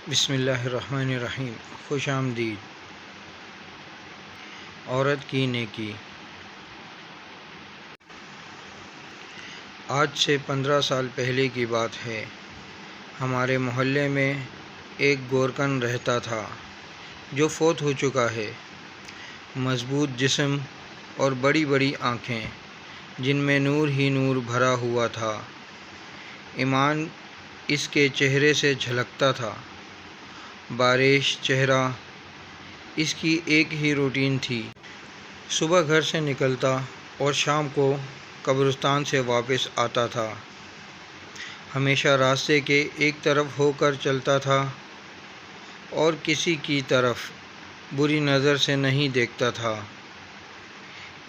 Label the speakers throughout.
Speaker 1: بسم اللہ الرحمن الرحیم۔ خوش آمدید۔ عورت کی نیکی۔ آج سے 15 سال پہلے کی بات ہے۔ ہمارے محلے میں ایک گورکن رہتا تھا جو فوت ہو چکا ہے۔ مضبوط جسم اور بڑی بڑی آنکھیں جن میں نور ہی نور بھرا ہوا تھا۔ ایمان اس کے چہرے سے جھلکتا تھا۔ بارش چہرہ اس کی ایک ہی روٹین تھی۔ صبح گھر سے نکلتا اور شام کو قبرستان سے واپس آتا تھا۔ ہمیشہ راستے کے ایک طرف ہو کر چلتا تھا اور کسی کی طرف بری نظر سے نہیں دیکھتا تھا۔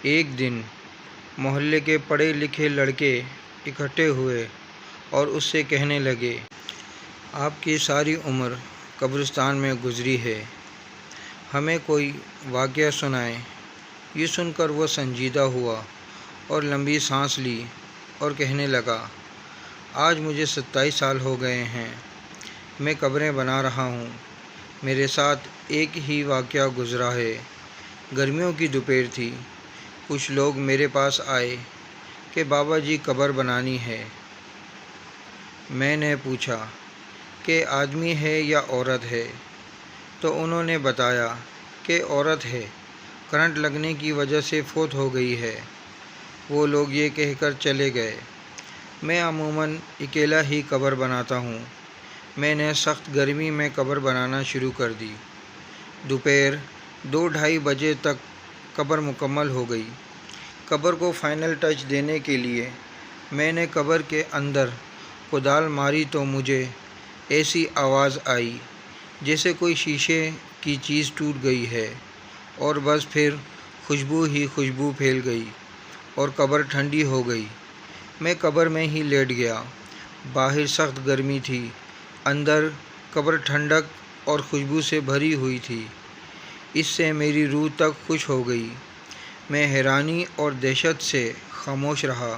Speaker 1: ایک دن محلے کے پڑھے لکھے لڑکے اکٹھے ہوئے اور اس سے کہنے لگے، آپ کی ساری عمر قبرستان میں گزری ہے، ہمیں کوئی واقعہ سنائیں۔ یہ سن کر وہ سنجیدہ ہوا اور لمبی سانس لی اور کہنے لگا، آج مجھے 27 سال ہو گئے ہیں، میں قبریں بنا رہا ہوں۔ میرے ساتھ ایک ہی واقعہ گزرا ہے۔ گرمیوں کی دوپہر تھی۔ کچھ لوگ میرے پاس آئے کہ بابا جی قبر بنانی ہے۔ میں نے پوچھا کہ آدمی ہے یا عورت ہے؟ تو انہوں نے بتایا کہ عورت ہے، کرنٹ لگنے کی وجہ سے فوت ہو گئی ہے۔ وہ لوگ یہ کہہ کر چلے گئے۔ میں عموماً اکیلا ہی قبر بناتا ہوں۔ میں نے سخت گرمی میں قبر بنانا شروع کر دی۔ دوپہر 2-2:30 بجے تک قبر مکمل ہو گئی۔ قبر کو فائنل ٹچ دینے کے لیے میں نے قبر کے اندر کدال ماری تو مجھے ایسی آواز آئی جیسے کوئی شیشے کی چیز ٹوٹ گئی ہے، اور بس پھر خوشبو ہی خوشبو پھیل گئی اور قبر ٹھنڈی ہو گئی۔ میں قبر میں ہی لیٹ گیا۔ باہر سخت گرمی تھی، اندر قبر ٹھنڈک اور خوشبو سے بھری ہوئی تھی۔ اس سے میری روح تک خوش ہو گئی۔ میں حیرانی اور دہشت سے خاموش رہا۔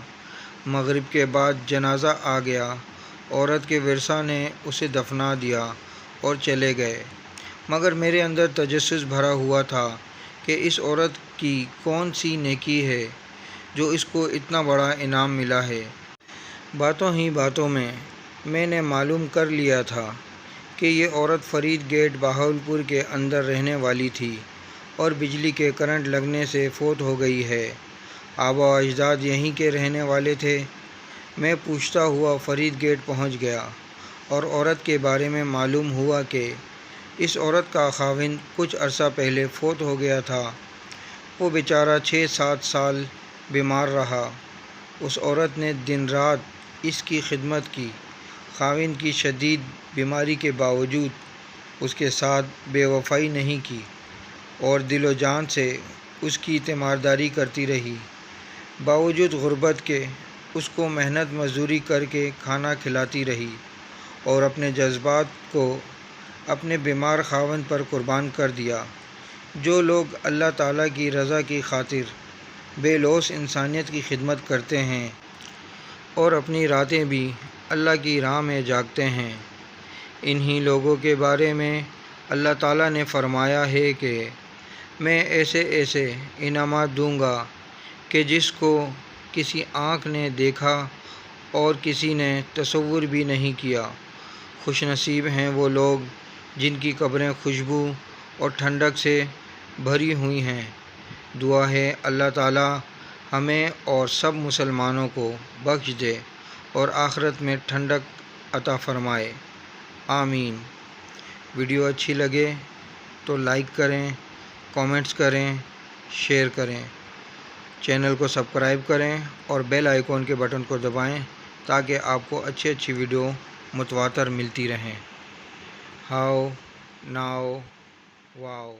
Speaker 1: مغرب کے بعد جنازہ آ گیا۔ عورت کے ورثاء نے اسے دفنا دیا اور چلے گئے، مگر میرے اندر تجسس بھرا ہوا تھا کہ اس عورت کی کون سی نیکی ہے جو اس کو اتنا بڑا انعام ملا ہے۔ باتوں ہی باتوں میں نے معلوم کر لیا تھا کہ یہ عورت فرید گیٹ بہاولپور کے اندر رہنے والی تھی اور بجلی کے کرنٹ لگنے سے فوت ہو گئی ہے۔ آبا و اجداد یہیں کے رہنے والے تھے۔ میں پوچھتا ہوا فرید گیٹ پہنچ گیا اور عورت کے بارے میں معلوم ہوا کہ اس عورت کا خاوند کچھ عرصہ پہلے فوت ہو گیا تھا۔ وہ بیچارہ 6-7 سال بیمار رہا۔ اس عورت نے دن رات اس کی خدمت کی۔ خاوند کی شدید بیماری کے باوجود اس کے ساتھ بے وفائی نہیں کی اور دل و جان سے اس کی تیمارداری کرتی رہی۔ باوجود غربت کے اس کو محنت مزدوری کر کے کھانا کھلاتی رہی اور اپنے جذبات کو اپنے بیمار خاوند پر قربان کر دیا۔ جو لوگ اللہ تعالیٰ کی رضا کی خاطر بے لوث انسانیت کی خدمت کرتے ہیں اور اپنی راتیں بھی اللہ کی راہ میں جاگتے ہیں، انہی لوگوں کے بارے میں اللہ تعالیٰ نے فرمایا ہے کہ میں ایسے ایسے انعامات دوں گا کہ جس کو کسی آنکھ نے دیکھا اور کسی نے تصور بھی نہیں کیا۔ خوش نصیب ہیں وہ لوگ جن کی قبریں خوشبو اور ٹھنڈک سے بھری ہوئی ہیں۔ دعا ہے اللہ تعالیٰ ہمیں اور سب مسلمانوں کو بخش دے اور آخرت میں ٹھنڈک عطا فرمائے، آمین۔ ویڈیو اچھی لگے تو لائک کریں، کامنٹس کریں، شیئر کریں، چینل کو سبسکرائب کریں اور بیل آئیکن کے بٹن کو دبائیں تاکہ آپ کو اچھی ویڈیو متواتر ملتی رہیں۔ How, now, wow.